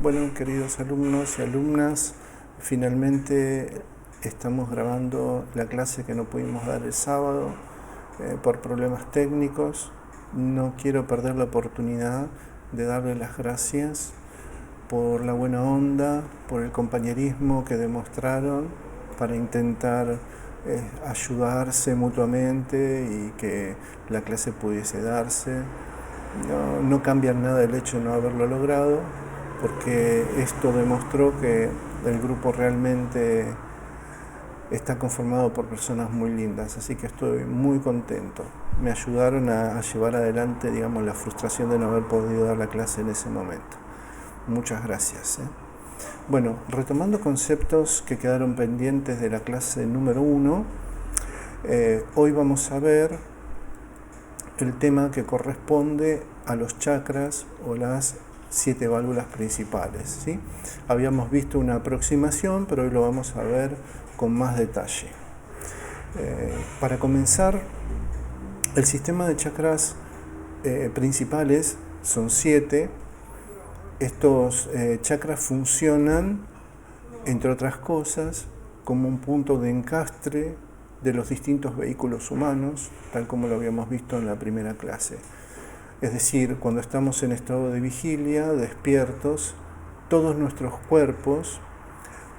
Bueno, queridos alumnos y alumnas, finalmente estamos grabando la clase que no pudimos dar el sábado por problemas técnicos. No quiero perder la oportunidad de darles las gracias por la buena onda, por el compañerismo que demostraron para intentar ayudarse mutuamente y que la clase pudiese darse. No cambia nada el hecho de no haberlo logrado, porque esto demostró que el grupo realmente está conformado por personas muy lindas, así que estoy muy contento. Me ayudaron a llevar adelante, digamos, la frustración de no haber podido dar la clase en ese momento. Muchas gracias. Bueno, retomando conceptos que quedaron pendientes de la clase número 1, hoy vamos a ver el tema que corresponde a los chakras o las 7 válvulas principales, ¿sí? Habíamos visto una aproximación, pero hoy lo vamos a ver con más detalle. Para comenzar, el sistema de chakras principales son 7. Estos chakras funcionan, entre otras cosas, como un punto de encastre de los distintos vehículos humanos, tal como lo habíamos visto en la primera clase. Es decir, cuando estamos en estado de vigilia, despiertos, todos nuestros cuerpos,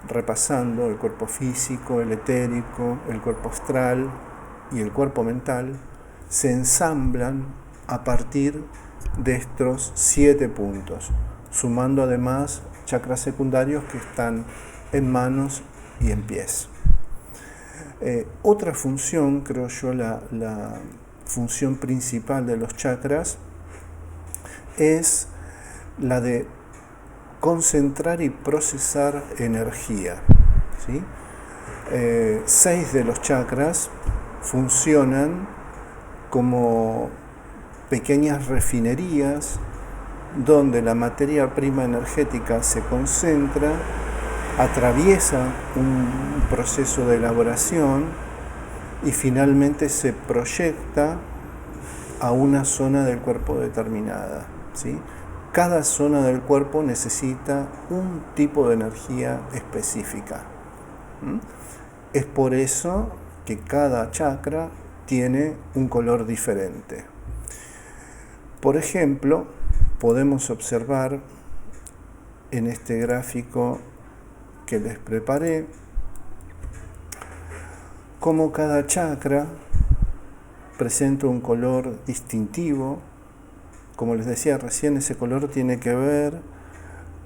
repasando el cuerpo físico, el etérico, el cuerpo astral y el cuerpo mental, se ensamblan a partir de estos 7 puntos, sumando además chakras secundarios que están en manos y en pies. Otra función, creo yo, la función principal de los chakras es la de concentrar y procesar energía, ¿sí? 6 de los chakras funcionan como pequeñas refinerías donde la materia prima energética se concentra, atraviesa un proceso de elaboración y finalmente se proyecta a una zona del cuerpo determinada, ¿sí? Cada zona del cuerpo necesita un tipo de energía específica. Es por eso que cada chakra tiene un color diferente. Por ejemplo, podemos observar en este gráfico que les preparé cómo cada chakra presenta un color distintivo. Como les decía recién, ese color tiene que ver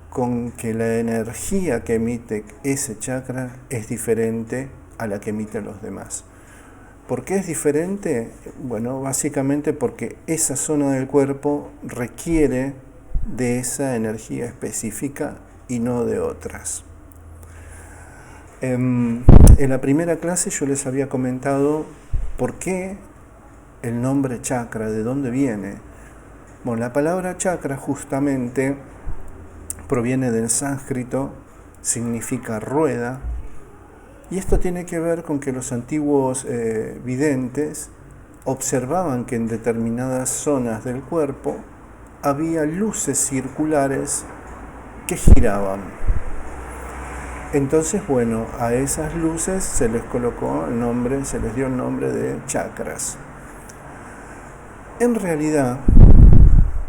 con que la energía que emite ese chakra es diferente a la que emiten los demás. ¿Por qué es diferente? Bueno, básicamente porque esa zona del cuerpo requiere de esa energía específica y no de otras. En la primera clase yo les había comentado por qué el nombre chakra, de dónde viene. Bueno, la palabra chakra justamente proviene del sánscrito, significa rueda, y esto tiene que ver con que los antiguos videntes observaban que en determinadas zonas del cuerpo había luces circulares que giraban. Entonces, bueno, a esas luces se les colocó el nombre, se les dio el nombre de chakras. En realidad,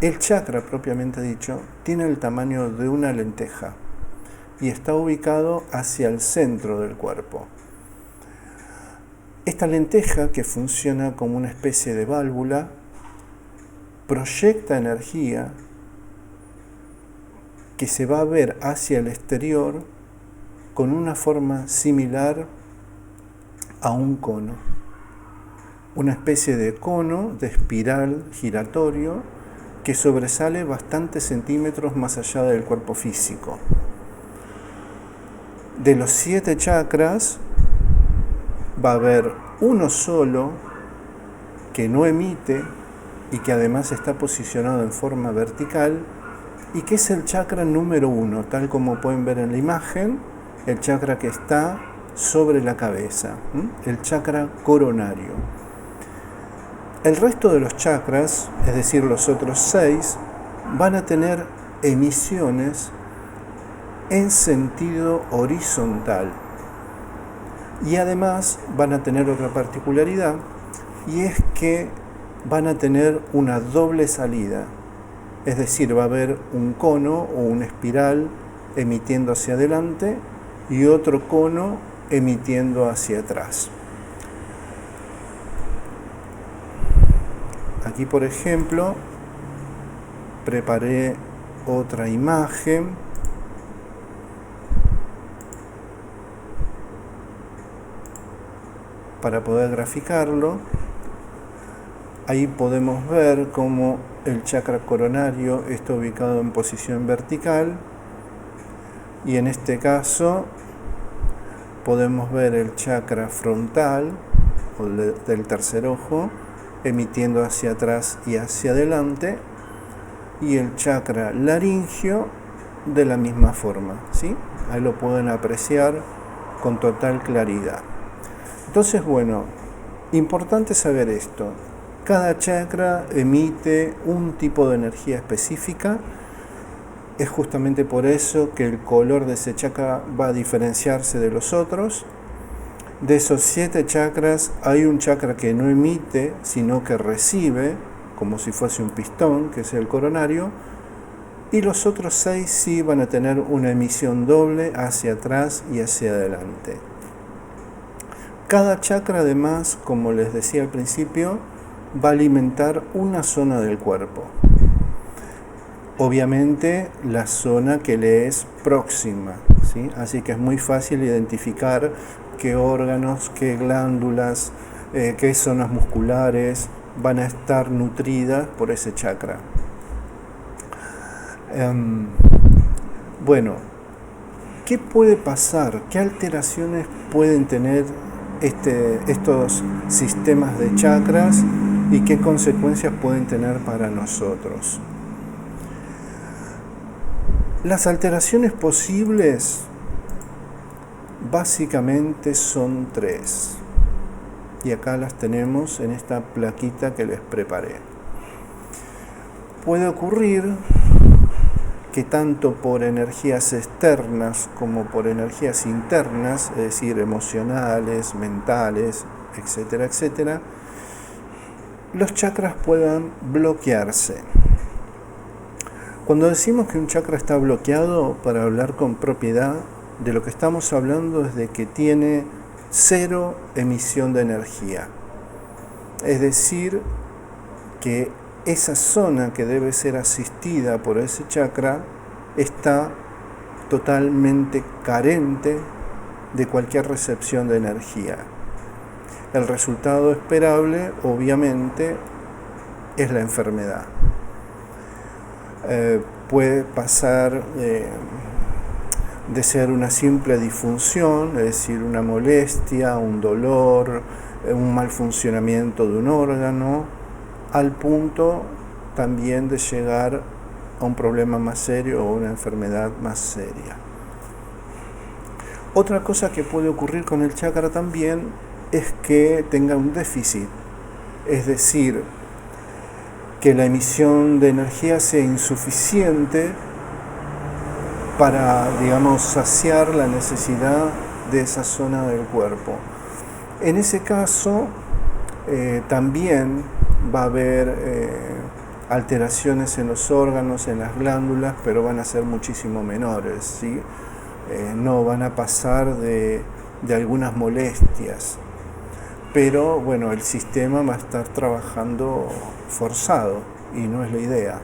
el chakra propiamente dicho tiene el tamaño de una lenteja y está ubicado hacia el centro del cuerpo. Esta lenteja, que funciona como una especie de válvula, proyecta energía que se va a ver hacia el exterior con una forma similar a un cono. Una especie de cono de espiral giratorio que sobresale bastantes centímetros más allá del cuerpo físico. De los 7 chakras va a haber uno solo que no emite y que además está posicionado en forma vertical y que es el chakra número 1, tal como pueden ver en la imagen, el chakra que está sobre la cabeza, el chakra coronario. El resto de los chakras, es decir, los otros 6, van a tener emisiones en sentido horizontal. Y además van a tener otra particularidad, y es que van a tener una doble salida. Es decir, va a haber un cono o una espiral emitiendo hacia adelante y otro cono emitiendo hacia atrás. Aquí, por ejemplo, preparé otra imagen para poder graficarlo. Ahí podemos ver cómo el chakra coronario está ubicado en posición vertical, y en este caso podemos ver el chakra frontal o del tercer ojo emitiendo hacia atrás y hacia adelante, y el chakra laringio de la misma forma, ¿sí? Ahí lo pueden apreciar con total claridad. Entonces, bueno, importante saber esto. Cada chakra emite un tipo de energía específica. Es justamente por eso que el color de ese chakra va a diferenciarse de los otros. De esos 7 chakras, hay un chakra que no emite, sino que recibe, como si fuese un pistón, que es el coronario, y los otros 6 sí van a tener una emisión doble hacia atrás y hacia adelante. Cada chakra, además, como les decía al principio, va a alimentar una zona del cuerpo. Obviamente la zona que le es próxima, ¿sí? Así que es muy fácil identificar qué órganos, qué glándulas, qué zonas musculares van a estar nutridas por ese chakra. Bueno, ¿qué puede pasar? ¿Qué alteraciones pueden tener estos sistemas de chakras y qué consecuencias pueden tener para nosotros? Las alteraciones posibles básicamente son 3, y acá las tenemos en esta plaquita que les preparé. Puede ocurrir que tanto por energías externas como por energías internas, es decir, emocionales, mentales, etcétera, etcétera, los chakras puedan bloquearse. Cuando decimos que un chakra está bloqueado, para hablar con propiedad, de lo que estamos hablando es de que tiene 0 emisión de energía. Es decir, que esa zona que debe ser asistida por ese chakra está totalmente carente de cualquier recepción de energía. El resultado esperable, obviamente, es la enfermedad. Puede pasar de ser una simple disfunción, es decir, una molestia, un dolor, un mal funcionamiento de un órgano, al punto también de llegar a un problema más serio o una enfermedad más seria. Otra cosa que puede ocurrir con el chakra también es que tenga un déficit, es decir, que la emisión de energía sea insuficiente para, digamos, saciar la necesidad de esa zona del cuerpo. En ese caso, también va a haber alteraciones en los órganos, en las glándulas, pero van a ser muchísimo menores, ¿sí? No van a pasar de algunas molestias. Pero bueno, el sistema va a estar trabajando forzado y no es la idea.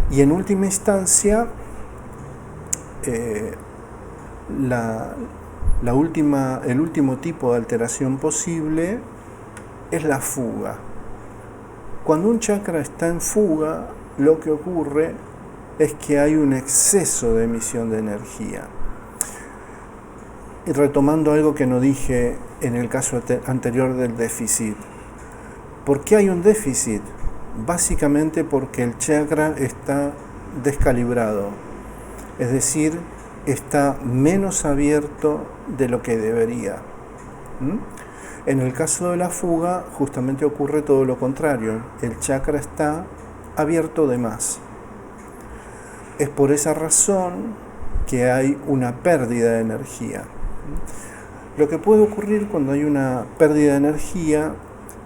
Y en última instancia, el último tipo de alteración posible es la fuga. Cuando un chakra está en fuga, lo que ocurre es que hay un exceso de emisión de energía. Y retomando algo que no dije en el caso anterior del déficit. ¿Por qué hay un déficit? Básicamente porque el chakra está descalibrado, es decir, está menos abierto de lo que debería. En el caso de la fuga, justamente ocurre todo lo contrario, el chakra está abierto de más. Es por esa razón que hay una pérdida de energía. Lo que puede ocurrir cuando hay una pérdida de energía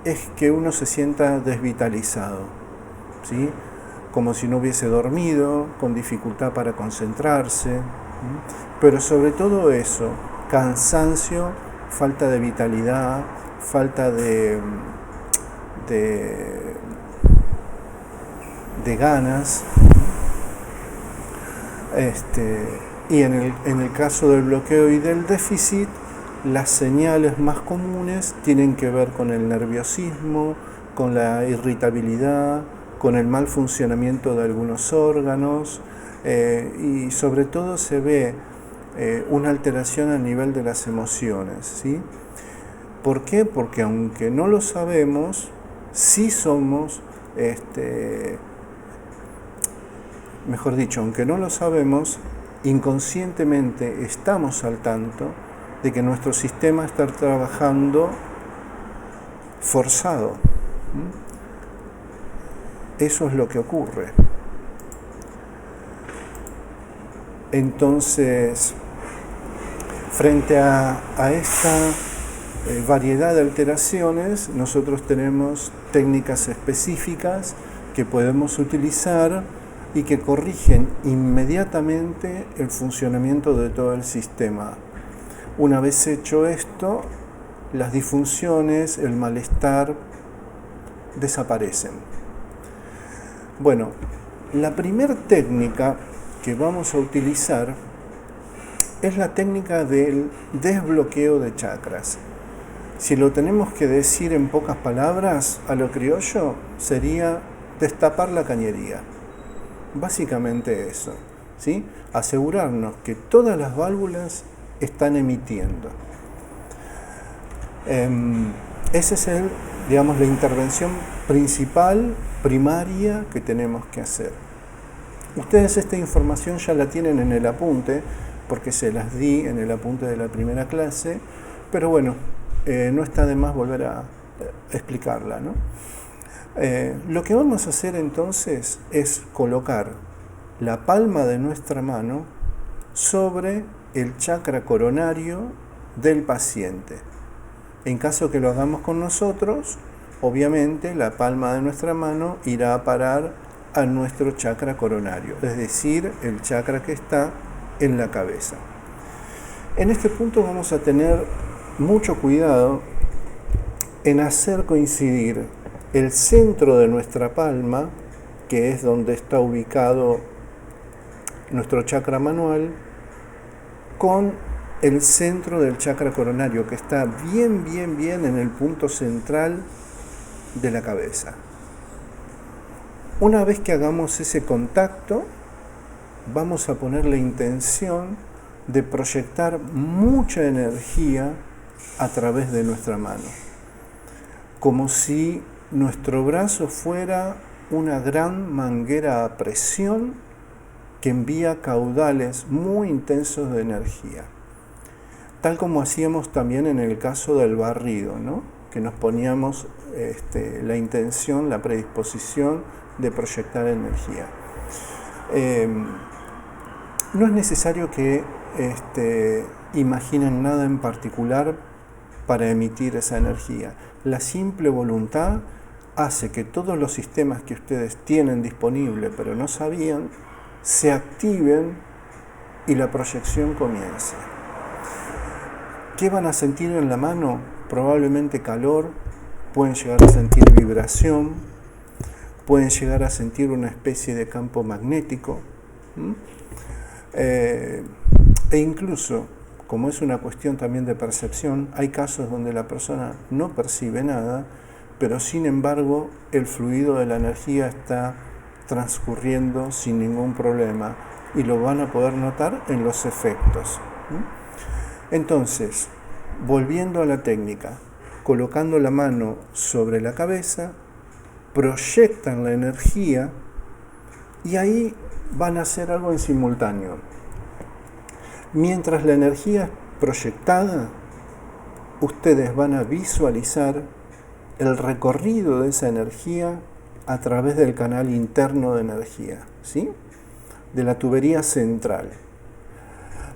es que uno se sienta desvitalizado, ¿sí? Como si no hubiese dormido, con dificultad para concentrarse, pero sobre todo eso, cansancio, falta de vitalidad, falta de ganas. Y en el caso del bloqueo y del déficit, las señales más comunes tienen que ver con el nerviosismo, con la irritabilidad, con el mal funcionamiento de algunos órganos, y sobre todo se ve una alteración a nivel de las emociones, ¿sí? ¿Por qué? Porque aunque no lo sabemos, sí somos, mejor dicho, aunque no lo sabemos, inconscientemente estamos al tanto de que nuestro sistema está trabajando forzado. Eso es lo que ocurre. Entonces, frente a esta variedad de alteraciones, nosotros tenemos técnicas específicas que podemos utilizar y que corrigen inmediatamente el funcionamiento de todo el sistema. Una vez hecho esto, las disfunciones, el malestar desaparecen. Bueno, la primera técnica que vamos a utilizar es la técnica del desbloqueo de chakras. Si lo tenemos que decir en pocas palabras a lo criollo, sería destapar la cañería. Básicamente eso, ¿sí? Asegurarnos que todas las válvulas están emitiendo. Esa es la intervención principal, primaria que tenemos que hacer. Ustedes esta información ya la tienen en el apunte, porque se las di en el apunte de la primera clase, pero bueno, no está de más volver a explicarla, ¿no? Lo que vamos a hacer entonces es colocar la palma de nuestra mano sobre el chakra coronario del paciente. En caso que lo hagamos con nosotros, obviamente la palma de nuestra mano irá a parar a nuestro chakra coronario, es decir, el chakra que está en la cabeza. En este punto vamos a tener mucho cuidado en hacer coincidir el centro de nuestra palma, que es donde está ubicado nuestro chakra manual, con el centro del chakra coronario, que está bien en el punto central de la cabeza. Una vez que hagamos ese contacto, vamos a poner la intención de proyectar mucha energía a través de nuestra mano, como si nuestro brazo fuera una gran manguera a presión que envía caudales muy intensos de energía, tal como hacíamos también en el caso del barrido, ¿no? Que nos poníamos la intención, la predisposición de proyectar energía. No es necesario que imaginen nada en particular para emitir esa energía. La simple voluntad hace que todos los sistemas que ustedes tienen disponibles pero no sabían se activen y la proyección comience. ¿Qué van a sentir en la mano? Probablemente calor, pueden llegar a sentir vibración, pueden llegar a sentir una especie de campo magnético, e incluso, como es una cuestión también de percepción, hay casos donde la persona no percibe nada, pero sin embargo el fluido de la energía está transcurriendo sin ningún problema y lo van a poder notar en los efectos. Entonces, volviendo a la técnica, colocando la mano sobre la cabeza, proyectan la energía y ahí van a hacer algo en simultáneo. Mientras la energía es proyectada, ustedes van a visualizar el recorrido de esa energía a través del canal interno de energía, ¿sí? de la tubería central.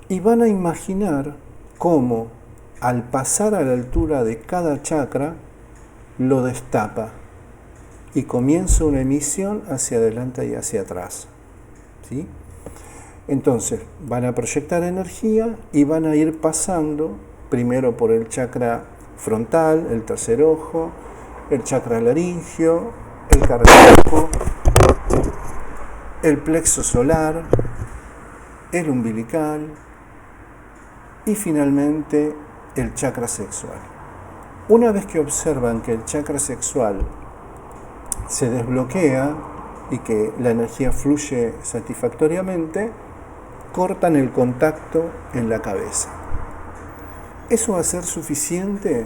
Y van a imaginar cómo al pasar a la altura de cada chakra lo destapa y comienza una emisión hacia adelante y hacia atrás, ¿sí? Entonces van a proyectar energía y van a ir pasando primero por el chakra frontal, el tercer ojo, el chakra laringio, el cardíaco, el plexo solar, el umbilical y finalmente el chakra sexual. Una vez que observan que el chakra sexual se desbloquea y que la energía fluye satisfactoriamente, cortan el contacto en la cabeza. Eso va a ser suficiente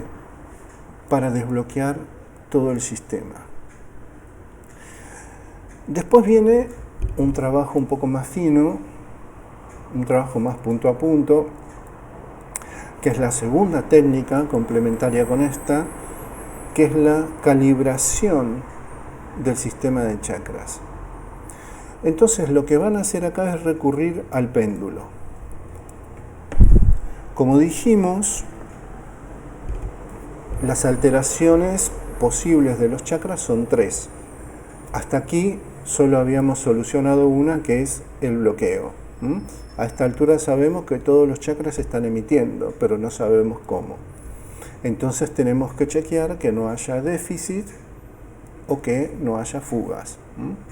para desbloquear todo el sistema. Después viene un trabajo un poco más fino, un trabajo más punto a punto, que es la segunda técnica complementaria con esta, que es la calibración del sistema de chakras. Entonces lo que van a hacer acá es recurrir al péndulo. Como dijimos, las alteraciones posibles de los chakras son 3. Hasta aquí solo habíamos solucionado una, que es el bloqueo. A esta altura sabemos que todos los chakras están emitiendo, pero no sabemos cómo. Entonces tenemos que chequear que no haya déficit o que no haya fugas,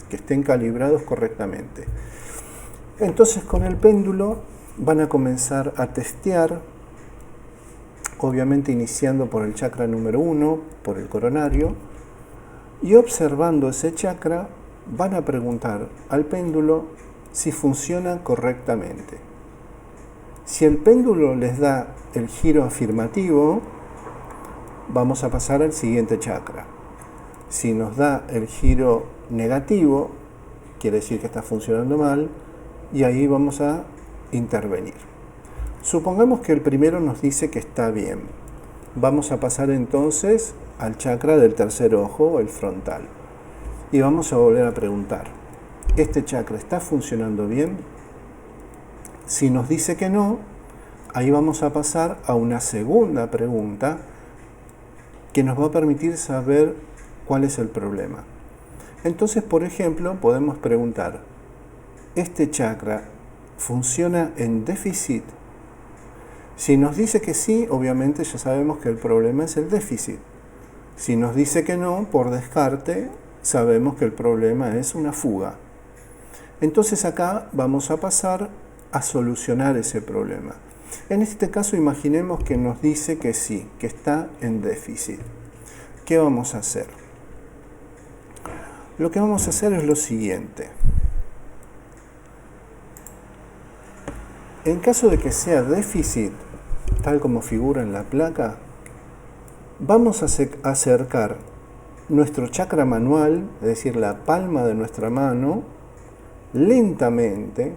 que estén calibrados correctamente. Entonces con el péndulo van a comenzar a testear, obviamente iniciando por el chakra número 1, por el coronario, y observando ese chakra van a preguntar al péndulo si funciona correctamente. Si el péndulo les da el giro afirmativo, vamos a pasar al siguiente chakra. Si nos da el giro negativo, quiere decir que está funcionando mal, y ahí vamos a intervenir. Supongamos que el primero nos dice que está bien. Vamos a pasar entonces al chakra del tercer ojo, el frontal. Y vamos a volver a preguntar, ¿este chakra está funcionando bien? Si nos dice que no, ahí vamos a pasar a una segunda pregunta que nos va a permitir saber cuál es el problema. Entonces, por ejemplo, podemos preguntar, ¿este chakra funciona en déficit? Si nos dice que sí, obviamente ya sabemos que el problema es el déficit. Si nos dice que no, por descarte, sabemos que el problema es una fuga. Entonces acá vamos a pasar a solucionar ese problema. En este caso imaginemos que nos dice que sí, que está en déficit. ¿Qué vamos a hacer? Lo que vamos a hacer es lo siguiente. En caso de que sea déficit, tal como figura en la placa, vamos a acercar nuestro chakra manual, es decir, la palma de nuestra mano, lentamente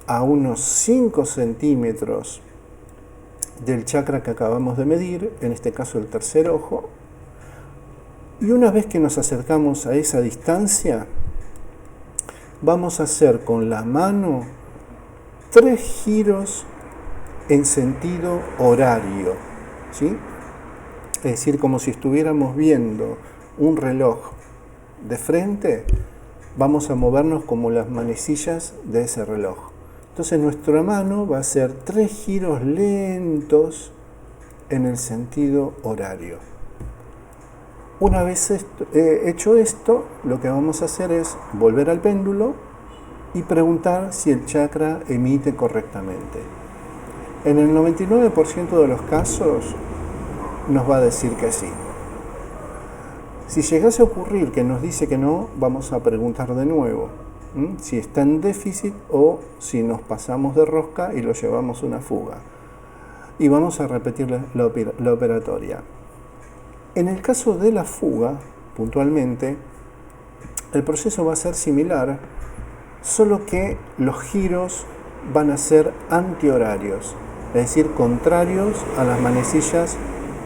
a unos 5 centímetros del chakra que acabamos de medir, en este caso el tercer ojo, y una vez que nos acercamos a esa distancia, vamos a hacer con la mano 3 giros en sentido horario, ¿sí? Es decir, como si estuviéramos viendo un reloj de frente, vamos a movernos como las manecillas de ese reloj. Entonces nuestra mano va a hacer 3 giros lentos en el sentido horario. Una vez hecho esto, lo que vamos a hacer es volver al péndulo y preguntar si el chakra emite correctamente. En el 99% de los casos nos va a decir que sí. Si llegase a ocurrir que nos dice que no, vamos a preguntar de nuevo si está en déficit o si nos pasamos de rosca y lo llevamos a una fuga. Y vamos a repetir la operatoria. En el caso de la fuga, puntualmente, el proceso va a ser similar, solo que los giros van a ser antihorarios, es decir, contrarios a las manecillas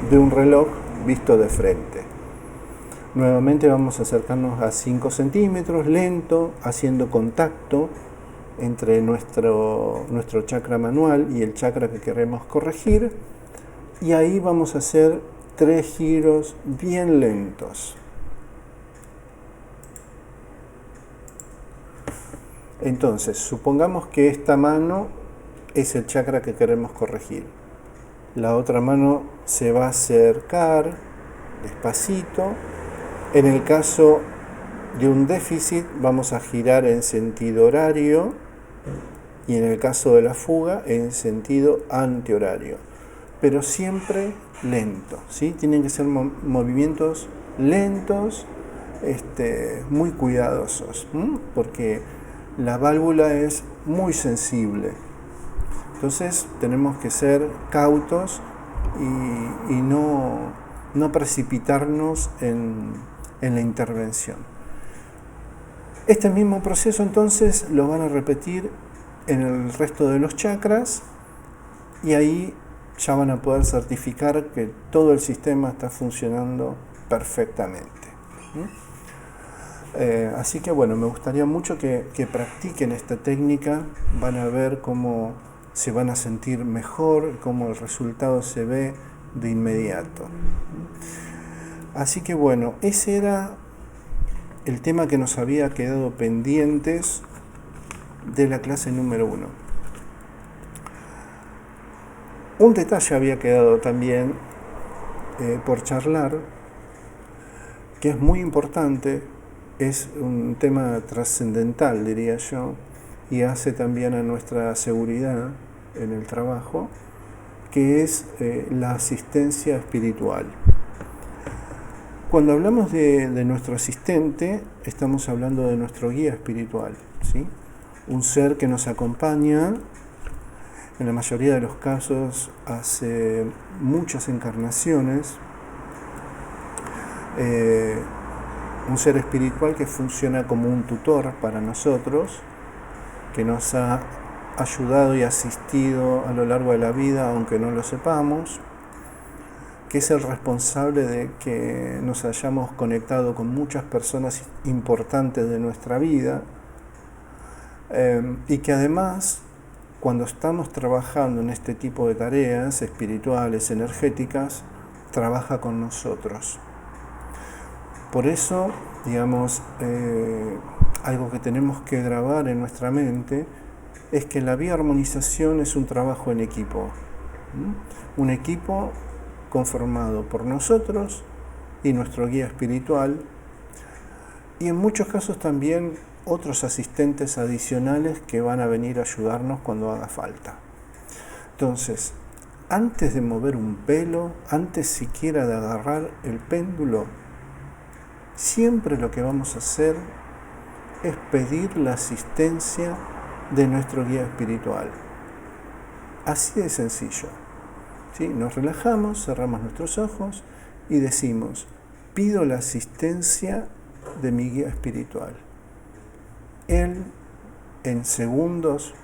de un reloj visto de frente. Nuevamente vamos a acercarnos a 5 centímetros, lento, haciendo contacto entre nuestro chakra manual y el chakra que queremos corregir, y ahí vamos a hacer 3 giros bien lentos. Entonces, supongamos que esta mano es el chakra que queremos corregir. La otra mano se va a acercar despacito. En el caso de un déficit, vamos a girar en sentido horario, y en el caso de la fuga, en sentido antihorario. Pero siempre lento, ¿sí? Tienen que ser movimientos lentos, muy cuidadosos, porque la válvula es muy sensible. Entonces tenemos que ser cautos y no precipitarnos en la intervención. Este mismo proceso entonces lo van a repetir en el resto de los chakras, y ahí ya van a poder certificar que todo el sistema está funcionando perfectamente. Así que bueno, me gustaría mucho que practiquen esta técnica. Van a ver cómo se van a sentir mejor, cómo el resultado se ve de inmediato. Así que bueno, ese era el tema que nos había quedado pendientes de la clase número 1. Un detalle había quedado también por charlar, que es muy importante, es un tema trascendental, diría yo, y hace también a nuestra seguridad en el trabajo, que es la asistencia espiritual. Cuando hablamos de nuestro asistente, estamos hablando de nuestro guía espiritual, ¿sí? Un ser que nos acompaña, en la mayoría de los casos, hace muchas encarnaciones, un ser espiritual que funciona como un tutor para nosotros, que nos ha ayudado y asistido a lo largo de la vida, aunque no lo sepamos, que es el responsable de que nos hayamos conectado con muchas personas importantes de nuestra vida, y que además, cuando estamos trabajando en este tipo de tareas espirituales, energéticas, trabaja con nosotros. Por eso, digamos, algo que tenemos que grabar en nuestra mente es que la bioarmonización es un trabajo en equipo. Un equipo conformado por nosotros y nuestro guía espiritual, y en muchos casos también otros asistentes adicionales que van a venir a ayudarnos cuando haga falta. Entonces, antes de mover un pelo, antes siquiera de agarrar el péndulo, siempre lo que vamos a hacer es pedir la asistencia de nuestro guía espiritual. Así de sencillo. ¿Sí? Nos relajamos, cerramos nuestros ojos y decimos: pido la asistencia de mi guía espiritual. Él en segundos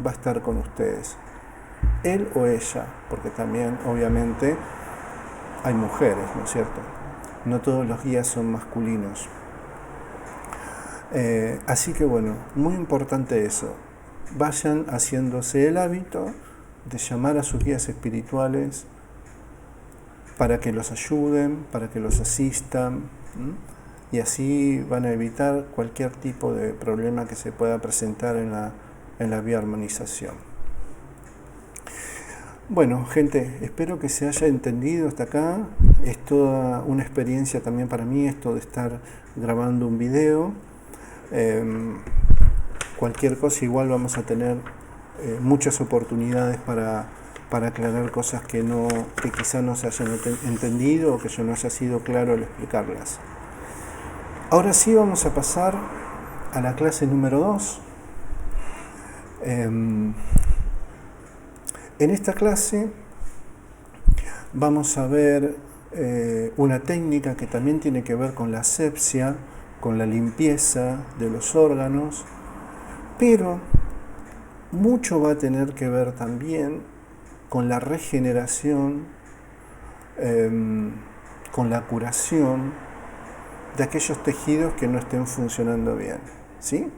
va a estar con ustedes. Él o ella, porque también obviamente hay mujeres, ¿no es cierto? No todos los guías son masculinos. Así que bueno, muy importante eso. Vayan haciéndose el hábito de llamar a sus guías espirituales para que los ayuden, para que los asistan, y así van a evitar cualquier tipo de problema que se pueda presentar en la bioarmonización. Bueno, gente, espero que se haya entendido hasta acá. Es toda una experiencia también para mí esto de estar grabando un video. Cualquier cosa, igual vamos a tener muchas oportunidades para aclarar cosas que quizá no se hayan entendido o que yo no haya sido claro al explicarlas. Ahora sí vamos a pasar a la clase número 2. En esta clase vamos a ver una técnica que también tiene que ver con la asepsia, con la limpieza de los órganos, pero mucho va a tener que ver también con la regeneración, con la curación de aquellos tejidos que no estén funcionando bien, ¿sí?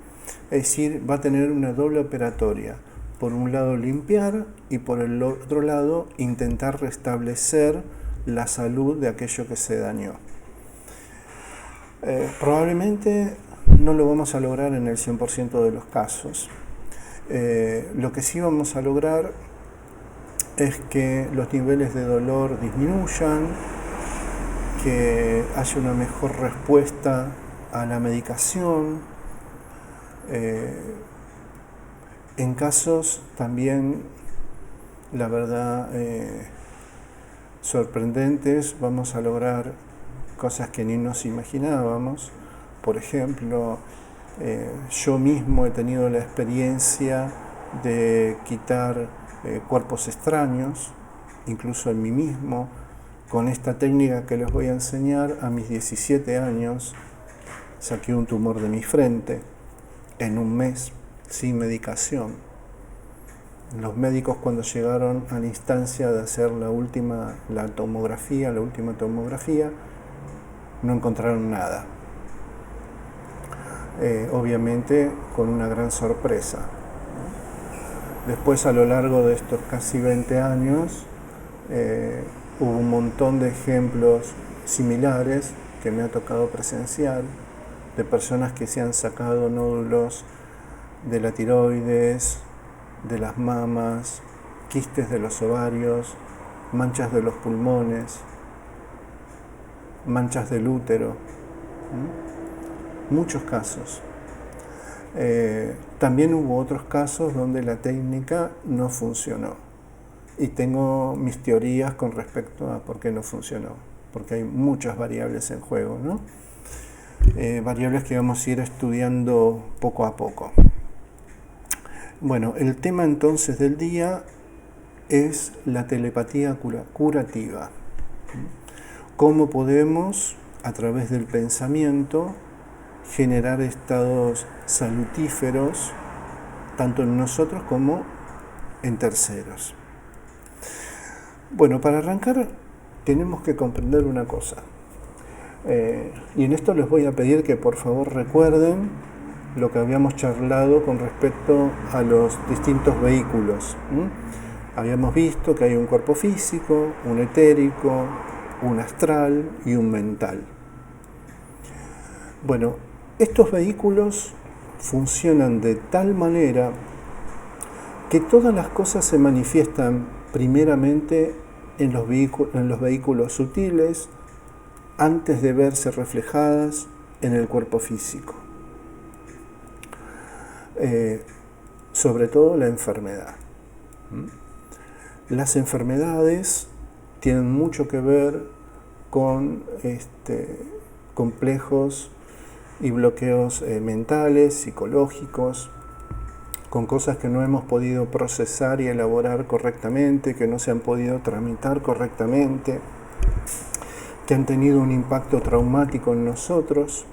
Es decir, va a tener una doble operatoria. Por un lado limpiar y por el otro lado intentar restablecer la salud de aquello que se dañó. Probablemente no lo vamos a lograr en el 100% de los casos. Lo que sí vamos a lograr es que los niveles de dolor disminuyan, que haya una mejor respuesta a la medicación. En casos también, la verdad, sorprendentes, vamos a lograr cosas que ni nos imaginábamos. Por ejemplo, yo mismo he tenido la experiencia de quitar cuerpos extraños, incluso en mí mismo, con esta técnica que les voy a enseñar. A mis 17 años saqué un tumor de mi frente en un mes, sin medicación. Los médicos, cuando llegaron a la instancia de hacer la última tomografía, no encontraron nada. Obviamente con una gran sorpresa. Después, a lo largo de estos casi 20 años, hubo un montón de ejemplos similares que me ha tocado presenciar, de personas que se han sacado nódulos de la tiroides, de las mamas, quistes de los ovarios, manchas de los pulmones, manchas del útero. Muchos casos. También hubo otros casos donde la técnica no funcionó. Y tengo mis teorías con respecto a por qué no funcionó. Porque hay muchas variables en juego, ¿no? Variables que vamos a ir estudiando poco a poco. Bueno, el tema entonces del día es la telepatía curativa. ¿Cómo podemos, a través del pensamiento, generar estados salutíferos, tanto en nosotros como en terceros? Bueno, para arrancar tenemos que comprender una cosa. Y en esto les voy a pedir que por favor recuerden lo que habíamos charlado con respecto a los distintos vehículos. Habíamos visto que hay un cuerpo físico, un etérico, un astral y un mental. Bueno, estos vehículos funcionan de tal manera que todas las cosas se manifiestan primeramente en los vehículos sutiles antes de verse reflejadas en el cuerpo físico. Sobre todo la enfermedad. Las enfermedades tienen mucho que ver con complejos y bloqueos mentales, psicológicos, con cosas que no hemos podido procesar y elaborar correctamente, que no se han podido tramitar correctamente, que han tenido un impacto traumático en nosotros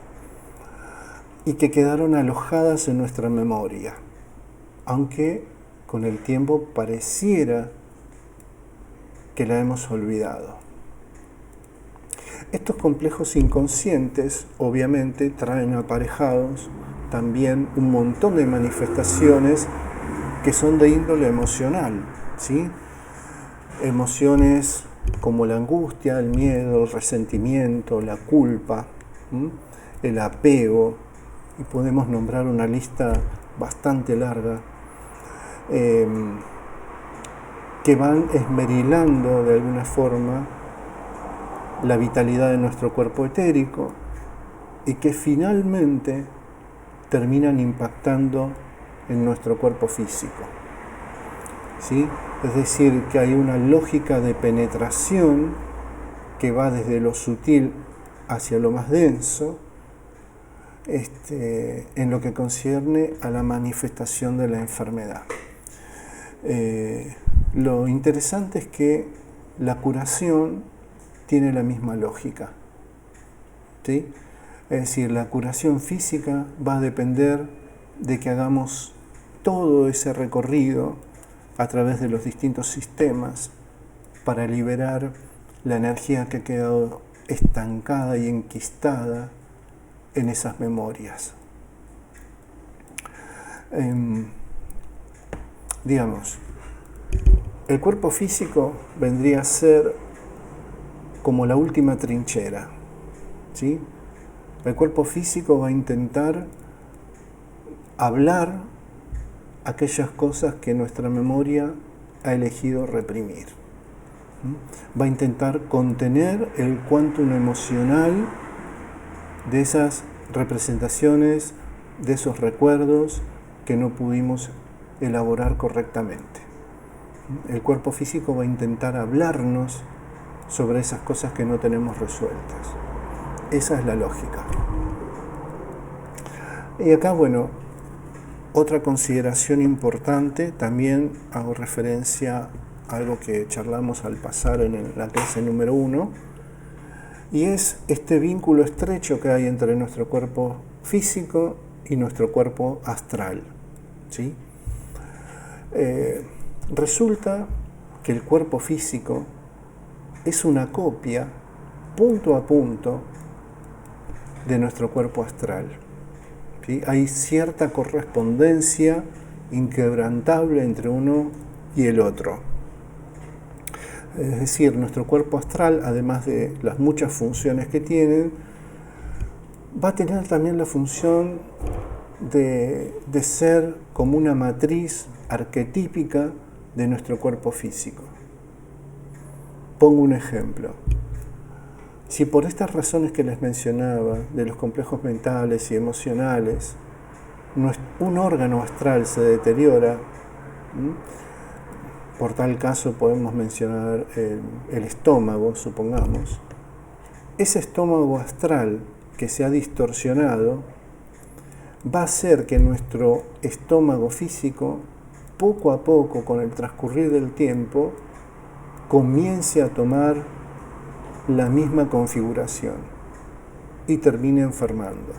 y que quedaron alojadas en nuestra memoria, aunque con el tiempo pareciera que la hemos olvidado. Estos complejos inconscientes obviamente traen aparejados también un montón de manifestaciones que son de índole emocional, ¿sí? Emociones como la angustia, el miedo, el resentimiento, la culpa, el apego, y podemos nombrar una lista bastante larga, que van esmerilando de alguna forma la vitalidad de nuestro cuerpo etérico y que finalmente terminan impactando en nuestro cuerpo físico. ¿Sí? Es decir, que hay una lógica de penetración que va desde lo sutil hacia lo más denso, en lo que concierne a la manifestación de la enfermedad. Lo interesante es que la curación tiene la misma lógica, ¿sí? Es decir, la curación física va a depender de que hagamos todo ese recorrido a través de los distintos sistemas para liberar la energía que ha quedado estancada y enquistada en esas memorias. Digamos, el cuerpo físico vendría a ser como la última trinchera, ¿sí? El cuerpo físico va a intentar hablar aquellas cosas que nuestra memoria ha elegido reprimir. Va a intentar contener el quantum emocional de esas representaciones, de esos recuerdos que no pudimos elaborar correctamente. El cuerpo físico va a intentar hablarnos sobre esas cosas que no tenemos resueltas. Esa es la lógica. Y acá, bueno, otra consideración importante, también hago referencia a algo que charlamos al pasar en la clase número 1, y es este vínculo estrecho que hay entre nuestro cuerpo físico y nuestro cuerpo astral, ¿sí? Resulta que el cuerpo físico es una copia, punto a punto, de nuestro cuerpo astral, ¿sí? Hay cierta correspondencia inquebrantable entre uno y el otro. Es decir, nuestro cuerpo astral, además de las muchas funciones que tienen, va a tener también la función de ser como una matriz arquetípica de nuestro cuerpo físico. Pongo un ejemplo. Si por estas razones que les mencionaba, de los complejos mentales y emocionales, un órgano astral se deteriora, por tal caso podemos mencionar el estómago, supongamos. Ese estómago astral que se ha distorsionado va a hacer que nuestro estómago físico, poco a poco, con el transcurrir del tiempo, comience a tomar la misma configuración y termine enfermando.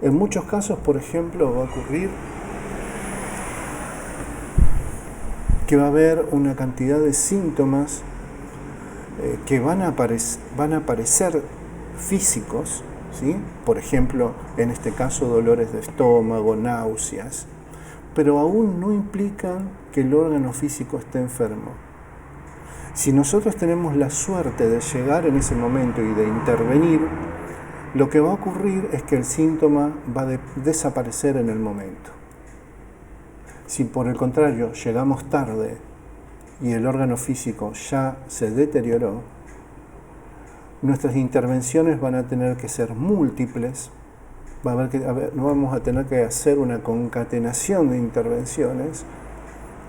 En muchos casos, por ejemplo, va a ocurrir que va a haber una cantidad de síntomas que van a aparecer físicos, ¿sí? Por ejemplo, en este caso, dolores de estómago, náuseas, pero aún no implican que el órgano físico esté enfermo. Si nosotros tenemos la suerte de llegar en ese momento y de intervenir, lo que va a ocurrir es que el síntoma va a desaparecer en el momento. Si por el contrario llegamos tarde y el órgano físico ya se deterioró, nuestras intervenciones van a tener que ser múltiples, vamos a tener que hacer una concatenación de intervenciones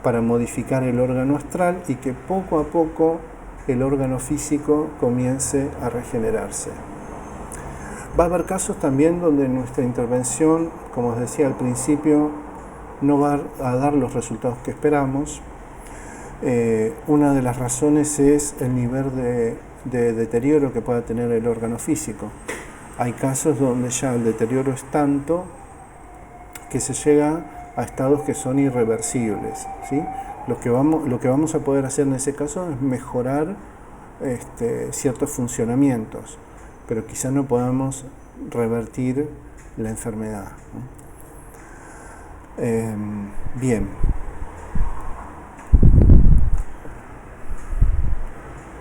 para modificar el órgano astral y que poco a poco el órgano físico comience a regenerarse. Va a haber casos también donde nuestra intervención, como os decía al principio, no va a dar los resultados que esperamos. Una de las razones es el nivel de deterioro que pueda tener el órgano físico. Hay casos donde ya el deterioro es tanto que se llega a estados que son irreversibles, ¿sí? Lo que vamos a poder hacer en ese caso es mejorar ciertos funcionamientos, pero quizá no podamos revertir la enfermedad, ¿no? Bien.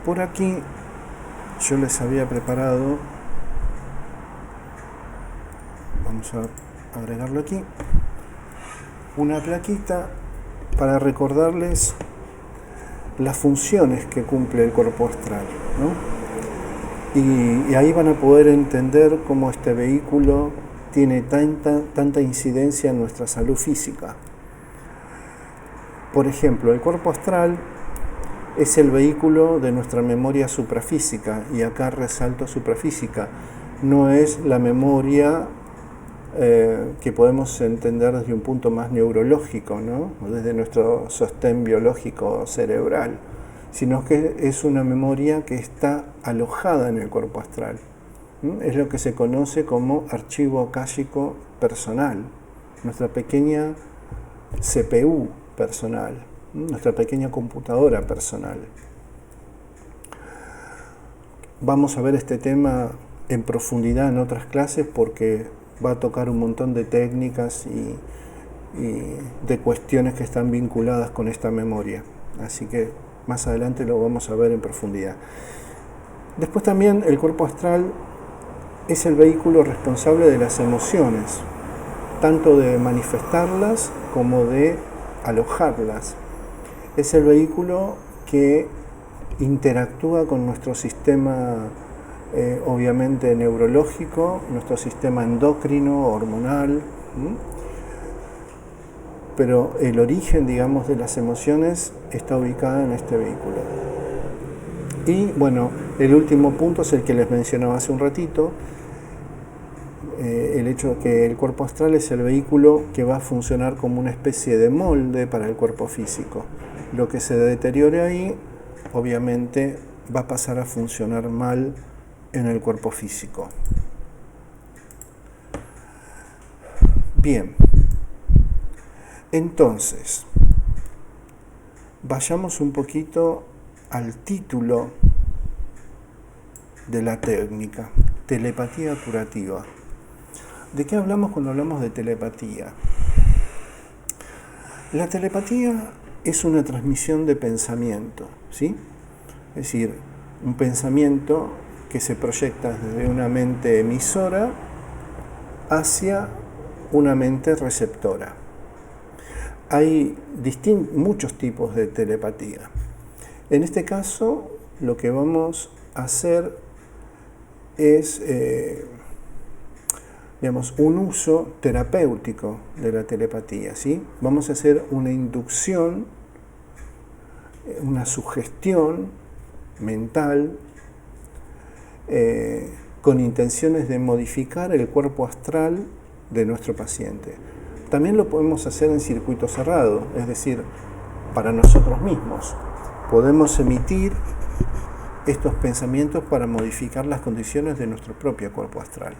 Por aquí yo les había preparado, vamos a agregarlo aquí, una plaquita para recordarles las funciones que cumple el cuerpo astral, ¿no? Y ahí van a poder entender cómo este vehículo tiene tanta incidencia en nuestra salud física. Por ejemplo, el cuerpo astral es el vehículo de nuestra memoria suprafísica, y acá resalto suprafísica, no es la memoria que podemos entender desde un punto más neurológico, ¿no? Desde nuestro sostén biológico cerebral, sino que es una memoria que está alojada en el cuerpo astral. Es lo que se conoce como archivo akáshico personal, nuestra pequeña CPU personal, nuestra pequeña computadora personal. Vamos a ver este tema en profundidad en otras clases porque va a tocar un montón de técnicas y de cuestiones que están vinculadas con esta memoria. Así que más adelante lo vamos a ver en profundidad. Después también el cuerpo astral es el vehículo responsable de las emociones, tanto de manifestarlas como de alojarlas. Es el vehículo que interactúa con nuestro sistema obviamente neurológico, nuestro sistema endocrino, hormonal, pero el origen, digamos, de las emociones está ubicado en este vehículo. Y bueno, el último punto es el que les mencionaba hace un ratito, el hecho de que el cuerpo astral es el vehículo que va a funcionar como una especie de molde para el cuerpo físico. Lo que se deteriore ahí, obviamente, va a pasar a funcionar mal en el cuerpo físico. Bien, entonces, vayamos un poquito al título de la técnica, telepatía curativa. ¿De qué hablamos cuando hablamos de telepatía? La telepatía es una transmisión de pensamiento, ¿sí? Es decir, un pensamiento que se proyecta desde una mente emisora hacia una mente receptora. Hay muchos tipos de telepatía. En este caso, lo que vamos a hacer es un uso terapéutico de la telepatía, ¿sí? Vamos a hacer una inducción, una sugestión mental con intenciones de modificar el cuerpo astral de nuestro paciente. También lo podemos hacer en circuito cerrado, es decir, para nosotros mismos. Podemos emitir estos pensamientos para modificar las condiciones de nuestro propio cuerpo astral.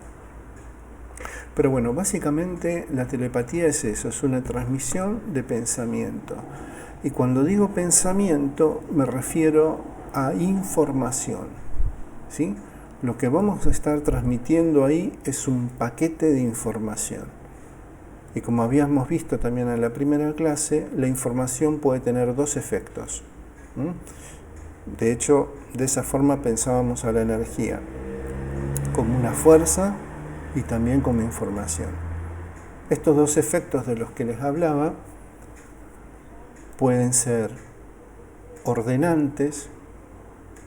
Pero bueno, básicamente la telepatía es eso, es una transmisión de pensamiento. Y cuando digo pensamiento me refiero a información, ¿sí? Lo que vamos a estar transmitiendo ahí es un paquete de información. Y como habíamos visto también en la primera clase, la información puede tener dos efectos. De hecho, de esa forma pensábamos a la energía, como una fuerza y también como información. Estos dos efectos de los que les hablaba pueden ser ordenantes,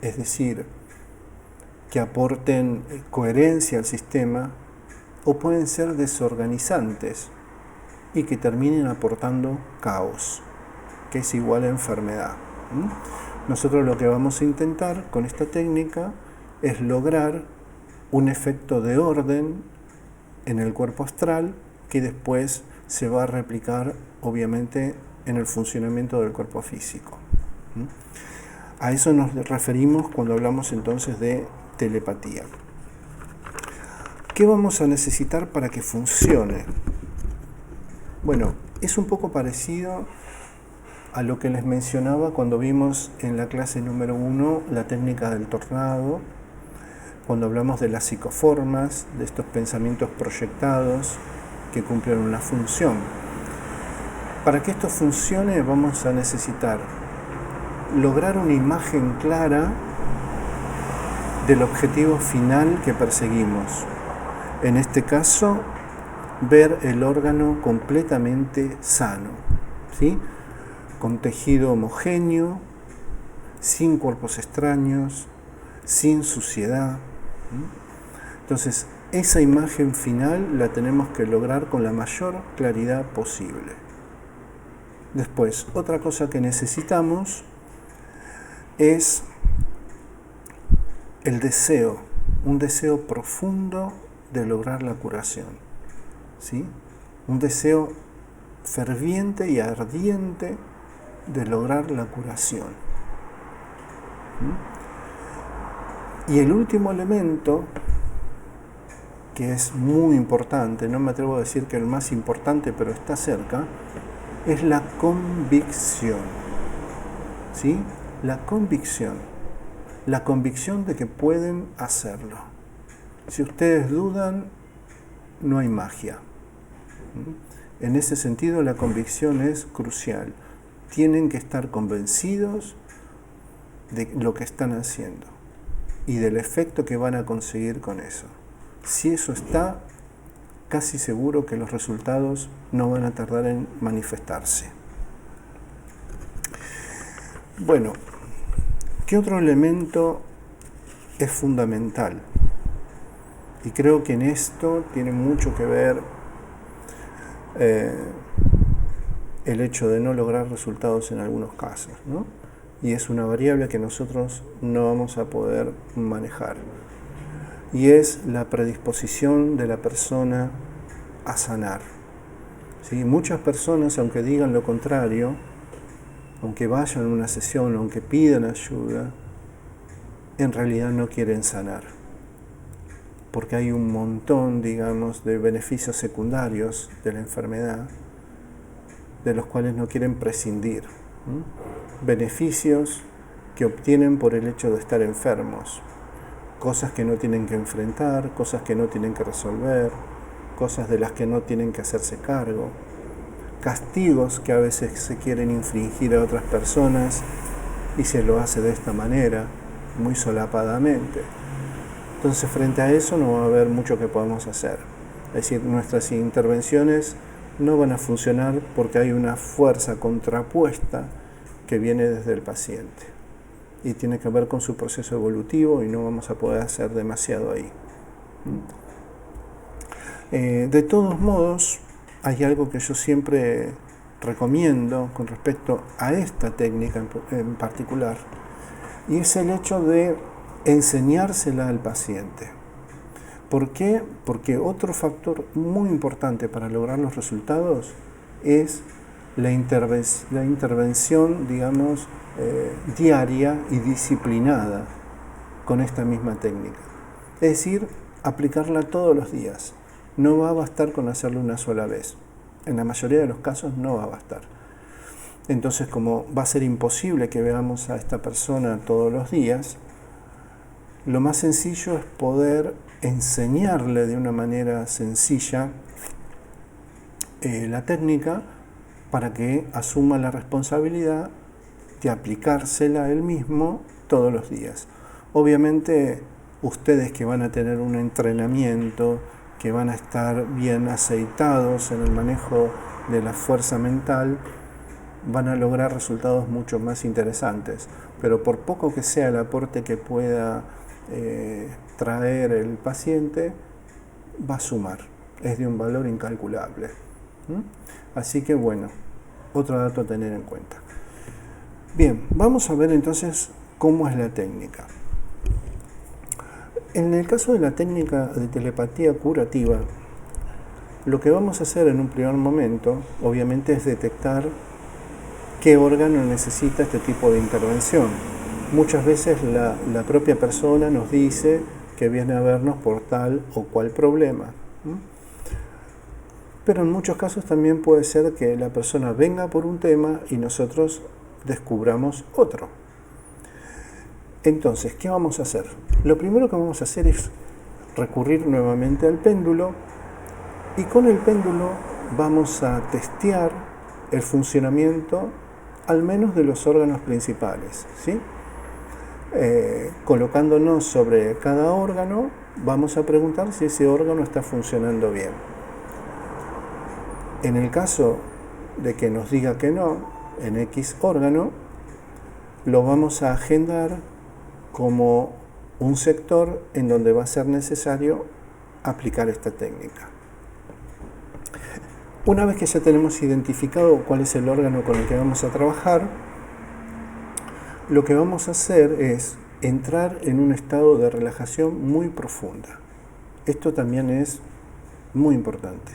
es decir, que aporten coherencia al sistema, o pueden ser desorganizantes y que terminen aportando caos, que es igual a enfermedad. Nosotros lo que vamos a intentar con esta técnica es lograr un efecto de orden en el cuerpo astral que después se va a replicar obviamente en el funcionamiento del cuerpo físico. A eso nos referimos cuando hablamos entonces de telepatía. ¿Qué vamos a necesitar para que funcione? Bueno, es un poco parecido a lo que les mencionaba cuando vimos en la clase número 1 la técnica del tornado, cuando hablamos de las psicoformas, de estos pensamientos proyectados que cumplen una función. Para que esto funcione vamos a necesitar lograr una imagen clara del objetivo final que perseguimos. En este caso, ver el órgano completamente sano, ¿sí? Con tejido homogéneo, sin cuerpos extraños, sin suciedad. Entonces, esa imagen final la tenemos que lograr con la mayor claridad posible. Después, otra cosa que necesitamos es el deseo, un deseo profundo de lograr la curación, ¿sí? Un deseo ferviente y ardiente de lograr la curación. Y el último elemento, que es muy importante, no me atrevo a decir que el más importante, pero está cerca, es la convicción, ¿sí? La convicción de que pueden hacerlo. Si ustedes dudan, no hay magia. En ese sentido, la convicción es crucial. Tienen que estar convencidos de lo que están haciendo y del efecto que van a conseguir con eso. Si eso está, casi seguro que los resultados no van a tardar en manifestarse. Bueno, ¿qué otro elemento es fundamental? Y creo que en esto tiene mucho que ver el hecho de no lograr resultados en algunos casos, ¿no? Y es una variable que nosotros no vamos a poder manejar. Y es la predisposición de la persona a sanar. ¿Sí? Muchas personas, aunque digan lo contrario, aunque vayan a una sesión, aunque pidan ayuda, en realidad no quieren sanar. Porque hay un montón, digamos, de beneficios secundarios de la enfermedad de los cuales no quieren prescindir. Beneficios que obtienen por el hecho de estar enfermos. Cosas que no tienen que enfrentar, cosas que no tienen que resolver, cosas de las que no tienen que hacerse cargo. Castigos que a veces se quieren infligir a otras personas y se lo hace de esta manera, muy solapadamente. Entonces, frente a eso no va a haber mucho que podamos hacer. Es decir, nuestras intervenciones no van a funcionar porque hay una fuerza contrapuesta que viene desde el paciente y tiene que ver con su proceso evolutivo y no vamos a poder hacer demasiado ahí. De todos modos, hay algo que yo siempre recomiendo con respecto a esta técnica en particular, y es el hecho de enseñársela al paciente. ¿Por qué? Porque otro factor muy importante para lograr los resultados es la intervención, digamos, diaria y disciplinada con esta misma técnica. Es decir, aplicarla todos los días. No va a bastar con hacerlo una sola vez. En la mayoría de los casos no va a bastar. Entonces, como va a ser imposible que veamos a esta persona todos los días, lo más sencillo es poder enseñarle de una manera sencilla la técnica para que asuma la responsabilidad de aplicársela él mismo todos los días. Obviamente, ustedes que van a tener un entrenamiento, que van a estar bien aceitados en el manejo de la fuerza mental, van a lograr resultados mucho más interesantes. Pero por poco que sea el aporte que pueda traer el paciente, va a sumar. Es de un valor incalculable. Así que bueno, otro dato a tener en cuenta. Bien, vamos a ver entonces cómo es la técnica. En el caso de la técnica de telepatía curativa, lo que vamos a hacer en un primer momento, obviamente, es detectar qué órgano necesita este tipo de intervención. Muchas veces la propia persona nos dice que viene a vernos por tal o cual problema. Pero en muchos casos también puede ser que la persona venga por un tema y nosotros descubramos otro. Entonces, ¿qué vamos a hacer? Lo primero que vamos a hacer es recurrir nuevamente al péndulo y con el péndulo vamos a testear el funcionamiento al menos de los órganos principales, ¿sí? Colocándonos sobre cada órgano, vamos a preguntar si ese órgano está funcionando bien. En el caso de que nos diga que no, en X órgano, lo vamos a agendar como un sector en donde va a ser necesario aplicar esta técnica. Una vez que ya tenemos identificado cuál es el órgano con el que vamos a trabajar, lo que vamos a hacer es entrar en un estado de relajación muy profunda. Esto también es muy importante.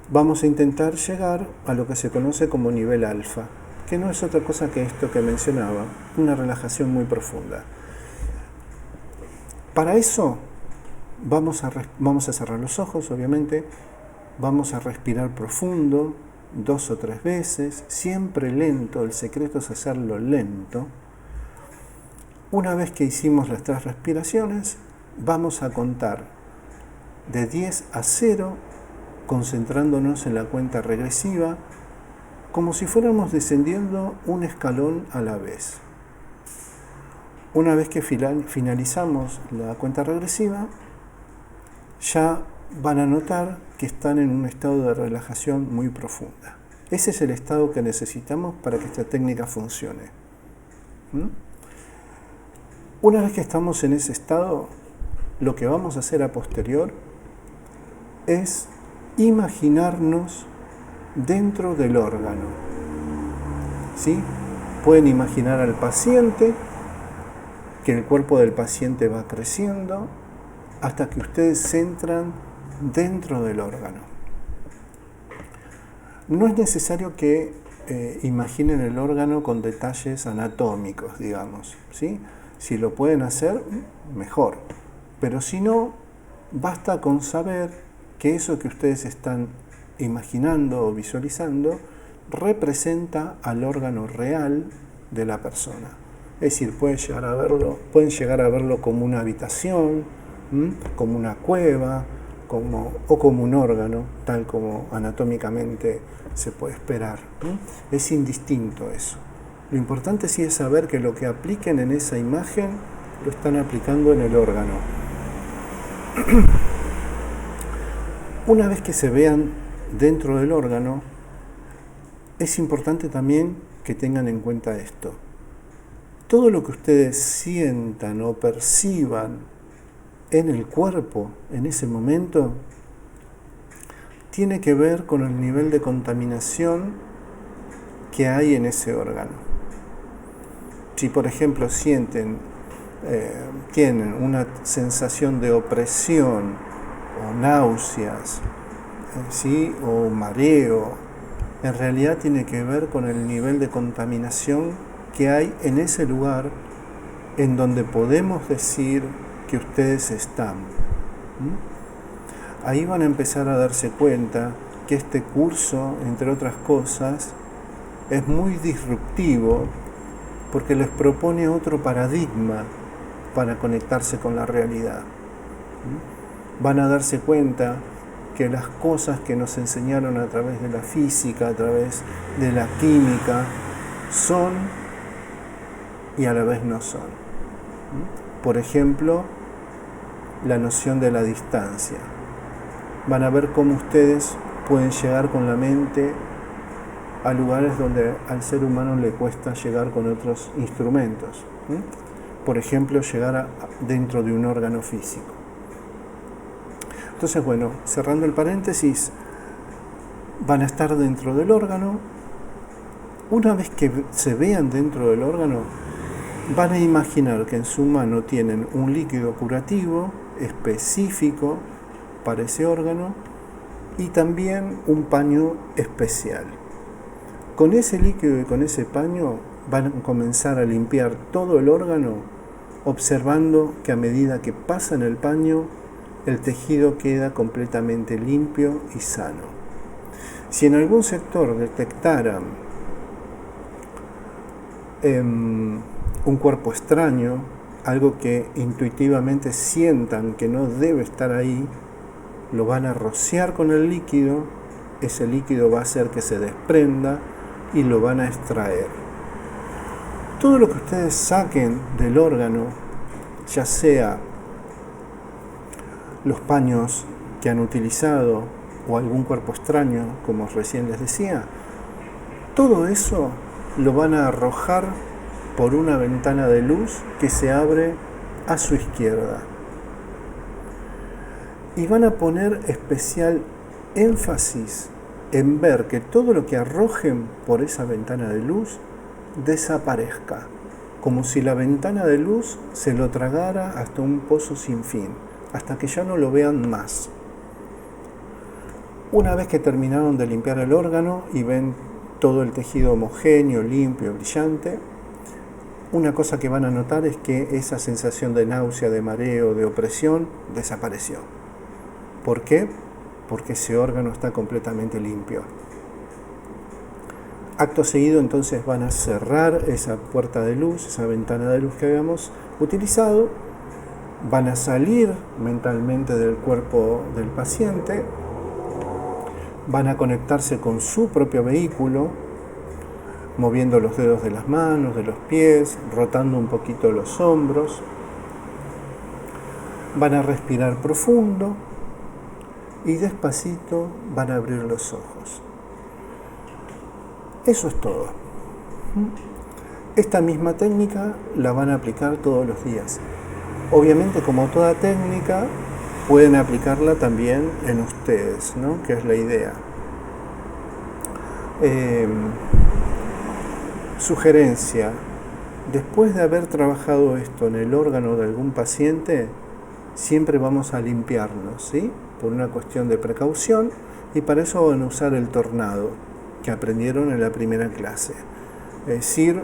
Vamos a intentar llegar a lo que se conoce como nivel alfa, que no es otra cosa que esto que mencionaba, una relajación muy profunda. Para eso vamos a cerrar los ojos, obviamente, vamos a respirar profundo 2 o 3 veces, siempre lento, el secreto es hacerlo lento. Una vez que hicimos las 3 respiraciones, vamos a contar de 10 a 0, concentrándonos en la cuenta regresiva, como si fuéramos descendiendo un escalón a la vez. Una vez que finalizamos la cuenta regresiva, ya van a notar que están en un estado de relajación muy profunda. Ese es el estado que necesitamos para que esta técnica funcione. Una vez que estamos en ese estado, lo que vamos a hacer a posterior es imaginarnos dentro del órgano. ¿Sí? Pueden imaginar al paciente, que el cuerpo del paciente va creciendo hasta que ustedes se entran dentro del órgano. No es necesario que imaginen el órgano con detalles anatómicos, digamos, ¿sí? Si lo pueden hacer, mejor. Pero si no, basta con saber que eso que ustedes están imaginando o visualizando representa al órgano real de la persona. Es decir, pueden llegar a verlo como una habitación, como una cueva, o como un órgano, tal como anatómicamente se puede esperar. Es indistinto eso. Lo importante sí es saber que lo que apliquen en esa imagen lo están aplicando en el órgano. Una vez que se vean dentro del órgano, es importante también que tengan en cuenta esto. Todo lo que ustedes sientan o perciban en el cuerpo en ese momento tiene que ver con el nivel de contaminación que hay en ese órgano. Si por ejemplo tienen una sensación de opresión o náuseas, ¿sí? O mareo, en realidad tiene que ver con el nivel de contaminación que hay en ese lugar en donde podemos decir que ustedes están. Ahí van a empezar a darse cuenta que este curso, entre otras cosas, es muy disruptivo porque les propone otro paradigma para conectarse con la realidad. Van a darse cuenta que las cosas que nos enseñaron a través de la física, a través de la química, son y a la vez no son. Por ejemplo, la noción de la distancia. Van a ver cómo ustedes pueden llegar con la mente a lugares donde al ser humano le cuesta llegar con otros instrumentos. Por ejemplo, llegar dentro de un órgano físico. Entonces, bueno, cerrando el paréntesis, van a estar dentro del órgano. Una vez que se vean dentro del órgano, van a imaginar que en su mano tienen un líquido curativo específico para ese órgano y también un paño especial. Con ese líquido y con ese paño van a comenzar a limpiar todo el órgano, observando que a medida que pasan el paño, el tejido queda completamente limpio y sano. Si en algún sector detectaran un cuerpo extraño, algo que intuitivamente sientan que no debe estar ahí, lo van a rociar con el líquido, ese líquido va a hacer que se desprenda y lo van a extraer. Todo lo que ustedes saquen del órgano, ya sea los paños que han utilizado o algún cuerpo extraño, como recién les decía, todo eso lo van a arrojar por una ventana de luz que se abre a su izquierda. Y van a poner especial énfasis en ver que todo lo que arrojen por esa ventana de luz desaparezca, como si la ventana de luz se lo tragara hasta un pozo sin fin, hasta que ya no lo vean más. Una vez que terminaron de limpiar el órgano y ven todo el tejido homogéneo, limpio, brillante, una cosa que van a notar es que esa sensación de náusea, de mareo, de opresión desapareció. ¿Por qué? Porque ese órgano está completamente limpio. Acto seguido, entonces, van a cerrar esa puerta de luz, esa ventana de luz que habíamos utilizado, van a salir mentalmente del cuerpo del paciente, van a conectarse con su propio vehículo, moviendo los dedos de las manos, de los pies, rotando un poquito los hombros. Van a respirar profundo y despacito van a abrir los ojos. Eso es todo. Esta misma técnica la van a aplicar todos los días. Obviamente, como toda técnica, pueden aplicarla también en ustedes, ¿no? Que es la idea. Sugerencia: después de haber trabajado esto en el órgano de algún paciente, siempre vamos a limpiarnos, ¿sí? Por una cuestión de precaución, y para eso van a usar el tornado que aprendieron en la primera clase. Es decir,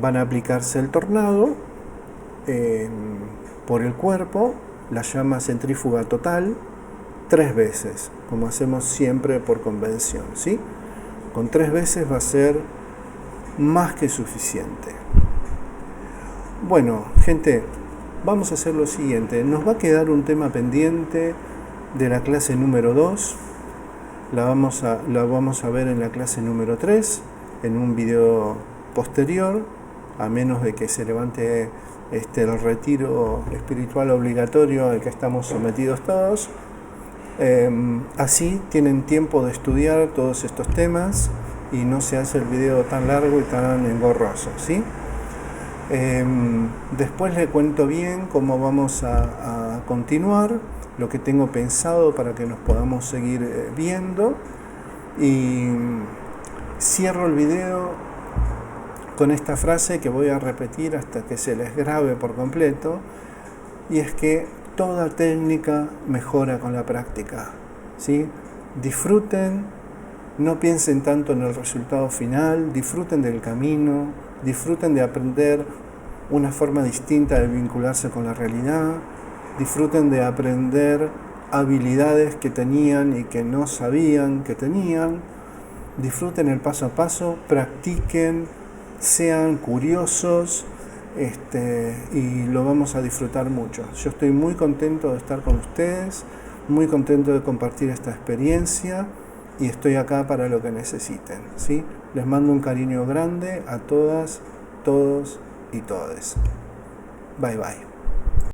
van a aplicarse el tornado por el cuerpo, la llama centrífuga total, 3 veces, como hacemos siempre por convención, ¿sí? Con 3 veces va a ser más que suficiente. Bueno, gente, vamos a hacer lo siguiente. Nos va a quedar un tema pendiente de la clase número 2. La vamos a ver en la clase número 3, en un video posterior, a menos de que se levante el retiro espiritual obligatorio al que estamos sometidos todos. Así tienen tiempo de estudiar todos estos temas y no se hace el video tan largo y tan engorroso, ¿sí? Después le cuento bien cómo vamos a continuar, lo que tengo pensado para que nos podamos seguir viendo, y cierro el video con esta frase que voy a repetir hasta que se les grabe por completo, y es que toda técnica mejora con la práctica, ¿sí? Disfruten, no piensen tanto en el resultado final, disfruten del camino, disfruten de aprender una forma distinta de vincularse con la realidad, disfruten de aprender habilidades que tenían y que no sabían que tenían, disfruten el paso a paso, practiquen, sean curiosos, y lo vamos a disfrutar mucho. Yo estoy muy contento de estar con ustedes, muy contento de compartir esta experiencia, y estoy acá para lo que necesiten, ¿sí? Les mando un cariño grande a todas, todos y todes. Bye bye.